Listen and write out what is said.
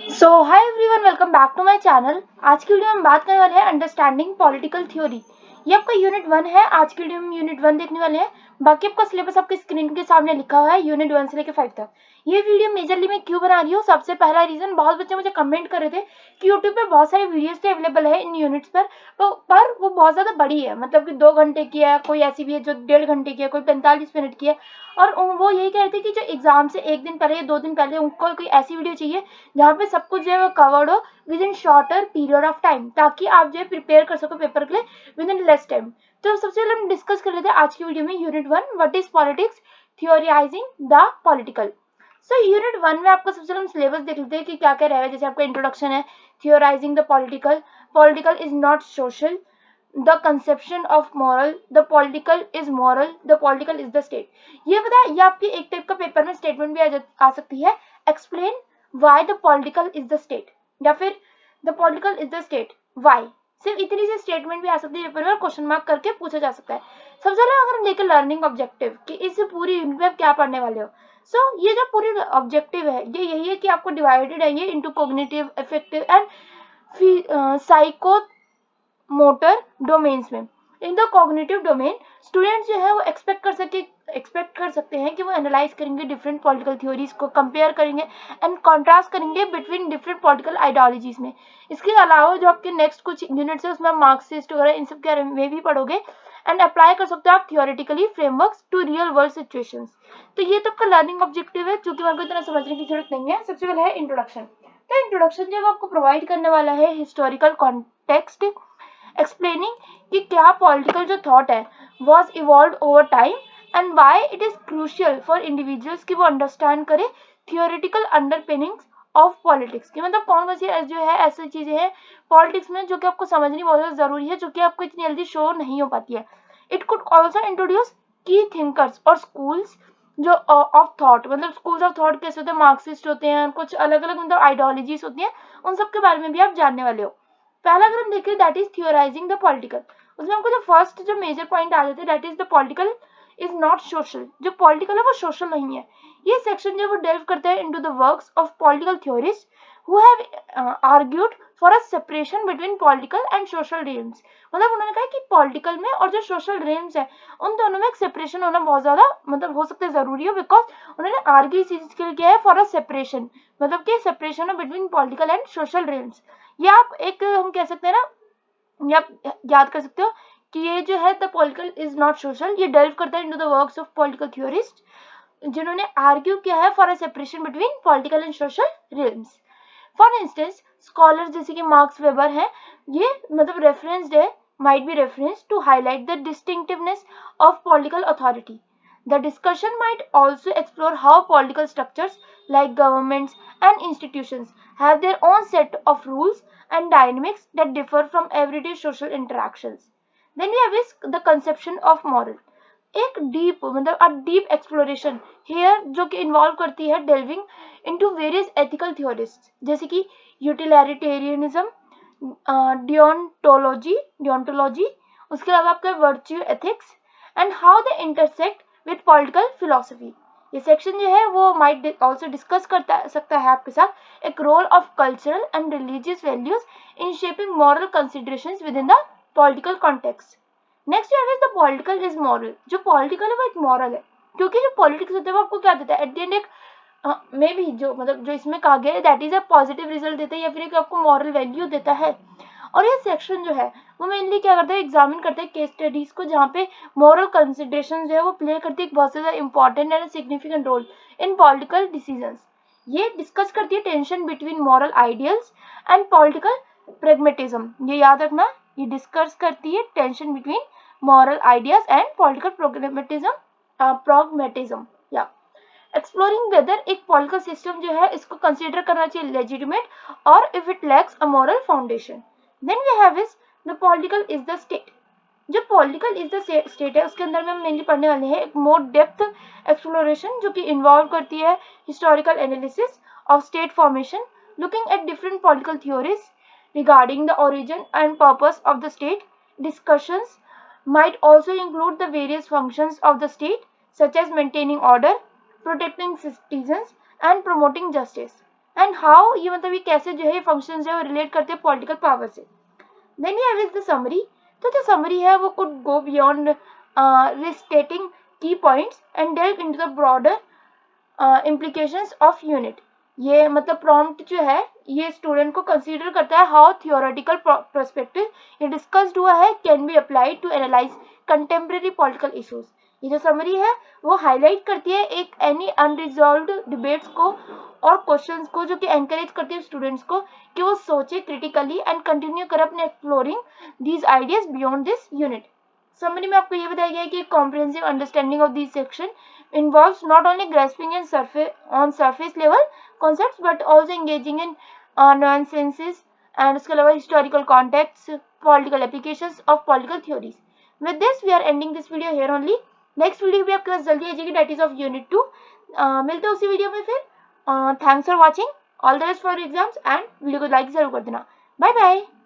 So hi everyone, welcome back to my channel. आज की video में हम बात करने वाले हैं अंडरस्टैंडिंग पॉलिटिकल थ्योरी। ये आपका यूनिट 1 है। आज की वीडियो में यूनिट 1 देखने वाले हैं। बाकी आपका सिलेबस आपकी स्क्रीन के सामने लिखा हुआ है यूनिट 1 से लेकर 5 तक। ये वीडियो मेजरली मैं क्यों बना रही हूँ, सबसे पहला रीजन, बहुत बच्चे मुझे कमेंट कर रहे थे कि यूट्यूब पे बहुत सारी वीडियोस तो अवेलेबल है इन यूनिट्स पर वो बहुत ज्यादा बड़ी है, मतलब कि 2 घंटे की है, कोई ऐसी भी है जो 1.5 घंटे की है, कोई 45 मिनट की है। और वो यही कह रहे थे कि जो एग्जाम से एक दिन पहले या 2 दिन पहले उनको कोई ऐसी वीडियो चाहिए जहाँ पे सब कुछ जो है वो कवर्ड हो with in shorter period of time, ताकि आप जो है प्रिपेयर कर सको पेपर के लिए विद इन लेस टाइम। तो सबसे पहले हम डिस्कस कर लेते हैं आज की वीडियो में unit 1, what is politics, theorising the political. So unit 1 में आपका सबसे पहले हम सिलेबस देख लेते हैं कि क्या क्या रहेगा। जैसे आपका इंट्रोडक्शन है, theorising the political, political is not social, the conception of moral, the political is moral, the political is the state. ये पता है, ये आपकी एक टाइप का पेपर में स्टेटमेंट भी आ सकती है। Explain why the political is the state, या फिर the political is the state why. सिर्फ इतनी सी स्टेटमेंट भी आ सकती है पेपर में, क्वेश्चन मार्क करके पूछा जा सकता है। सबसे पहले अगर हम देखें लर्निंग ऑब्जेक्टिव कि इस पूरी यूनिट में आप क्या पढ़ने वाले हो। ये जो पूरी ऑब्जेक्टिव है ये यही है कि आपको डिवाइडेड है ये into cognitive, affective and psychomotor domains में। In the cognitive domain students जो है वो एक्सपेक्ट कर सकते हैं कि वो एनालाइज करेंगे डिफरेंट पॉलिटिकल थ्योरीज को, कंपेयर करेंगे एंड कॉन्ट्रास्ट करेंगे बिटवीन डिफरेंट पॉलिटिकल आइडियोलॉजीज में। इसके अलावा जो आपके नेक्स्ट कुछ यूनिट्स है उसमें मार्क्सिस्ट वगैरह इन सब के बारे में भी पढ़ोगे एंड अप्लाई कर सकते हो आप theoretically frameworks to real world situations. तो ये तो आपका लर्निंग ऑब्जेक्टिव है, जो कि आपको इतना समझने की जरूरत नहीं है। सबसे पहले है इंट्रोडक्शन। तो इंट्रोडक्शन जो आपको प्रोवाइड करने वाला है हिस्टोरिकल कॉन्टेक्स्ट, एक्सप्लेनिंग कि क्या पॉलिटिकल जो थॉट है was evolve over time and why it is crucial for individuals कि वो अंडरस्टैंड करे थियोरिटिकल अंडरपिनिंग्स ऑफ पॉलिटिक्स की, मतलब कौन सी जो है ऐसी चीजें हैं पॉलिटिक्स में जो कि आपको समझनी बहुत ज़्यादा जरूरी है, जो कि आपको इतनी जल्दी शो नहीं हो पाती है। इट कुड ऑल्सो इंट्रोड्यूस की थिंकर्स और स्कूल्स जो ऑफ थॉट, मतलब स्कूल्स ऑफ थॉट कैसे होते हैं, मार्क्सिस्ट होते हैं, कुछ अलग अलग मतलब आइडियोलॉजीज होती हैं, उन सब के बारे में भी आप जानने वाले हो। पहला अगर हम देखें that is theorising the political, उसमें हमको जो फर्स्ट जो मेजर पॉइंट आ जाते हैं that is the political is not social. जो पॉलिटिकल है वो सोशल नहीं है। ये सेक्शन जो वो डेल्व करता है into the works of political theorist who have argued for a separation between political and social Rhames. मतलब उन्होंने कहा कि पॉलिटिकल में और जो सोशल रेम्स है उन दोनों में एक सेपरेशन होना बहुत ज्यादा मतलब हो सकता है जरूरी है, बिकॉज उन्होंने आर्ग्यू इस चीज के लिए किया है फॉर अ सेपरेशन, मतलब कि separation between political and social Rhames. ये आप एक हम कह सकते हैं ना, ये आप याद कर सकते हो कि ये जो है the political is not social, ये डेल्व करता है into the works of political theorist जिन्होंने आर्ग्यू किया है for a separation between political and social realms. For instance scholars जैसे कि मार्क्स वेबर है, ये मतलब रेफरेंस्ड है, might be referenced to highlight the distinctiveness of political authority. The discussion might also explore how political structures like governments and institutions have their own set of rules and dynamics that differ from everyday social interactions. Then we have is the conception of moral. एक deep मतलब a deep exploration hair जो कि involve करती है डेल्विंग into various ethical theories जैसे कि utilitarianism, डियोंटोलॉजी, उसके अलावा आपका virtue ethics and how they intersect with political philosophy. ये सेक्शन जो है वो माइट ऑल्सो डिस्कस करता सकता है आपके साथ एक role of cultural and religious values in shaping moral considerations within the political context. Next is the political is moral. जो पॉलिटिकल है वो एक मॉरल है, क्योंकि जो पॉलिटिक्स होता है वो आपको क्या देता है एट द एंड एक मे भी जो मतलब जो इसमें कहा गया है that is a positive result देता है या फिर एक आपको मॉरल वैल्यू देता है। और ये सेक्शन जो है वो मेनली क्या करता है, एग्जामिन करता है केस स्टडीज को जहाँ पे मॉरल कंसिडरेशन जो है वो प्ले करती है एक बहुत ज्यादा important and significant role in political decisions. ये डिस्कस करती है tension between moral ideals and political pragmatism. ये याद रखना, ये डिस्कस करती है tension between moral ideas and political pragmatism या एक्सप्लोरिंग वेदर एक पॉलिटिकल सिस्टम जो है इसको कंसिडर करना चाहिए लेजिटिमेट और if it lacks a moral foundation. Then we have is the political is the state. जो पॉलिटिकल इज द स्टेट है उसके अंदर में हम मेनली पढ़ने वाले हैं एक मोर डेप्थ एक्सप्लोरेशन जो कि इन्वॉल्व करती है historical analysis of state formation, looking at different political theories regarding the origin and purpose of the state. Discussions might also include the various functions of the state, such as maintaining order, protecting citizens, and promoting justice. And how ये मतलब ये कैसे जो है function है वो relate करते हैं पॉलिटिकल पावर से। Then we have is the summary. तो जो समरी है वो कुड गो बियॉन्ड रिस्टेटिंग की points and delve into the broader implications of unit। ये मतलब प्रॉम्प्ट जो है ये स्टूडेंट को कंसीडर करता है हाउ थियोरेटिकल पर्सपेक्टिव ये डिस्कस्ड हुआ है can be applied to analyse contemporary political issues. ये जो समरी है वो हाईलाइट करती है एक एनी अनरिजॉल्व्ड डिबेट्स को और क्वेश्चंस को, जो कि एनकरेज करती है स्टूडेंट्स को कि वो सोचे क्रिटिकली एंड कंटिन्यू कर अपने exploring these ideas beyond this unit. Summary में आपको ये बताया गया है कि comprehensive understanding of this section involves not only grasping in surface level concepts but also engaging in nuances and उसके अलावा historical contexts, political applications of political theories. With this we are ending this video here only. Next video भी आपके पास जल्दी आ जाएगी, that is of unit 2. मिलते हैं उसी video में फिर. Thanks for watching. All the best for exams and video को लाइक जरूर कर देना. Bye bye.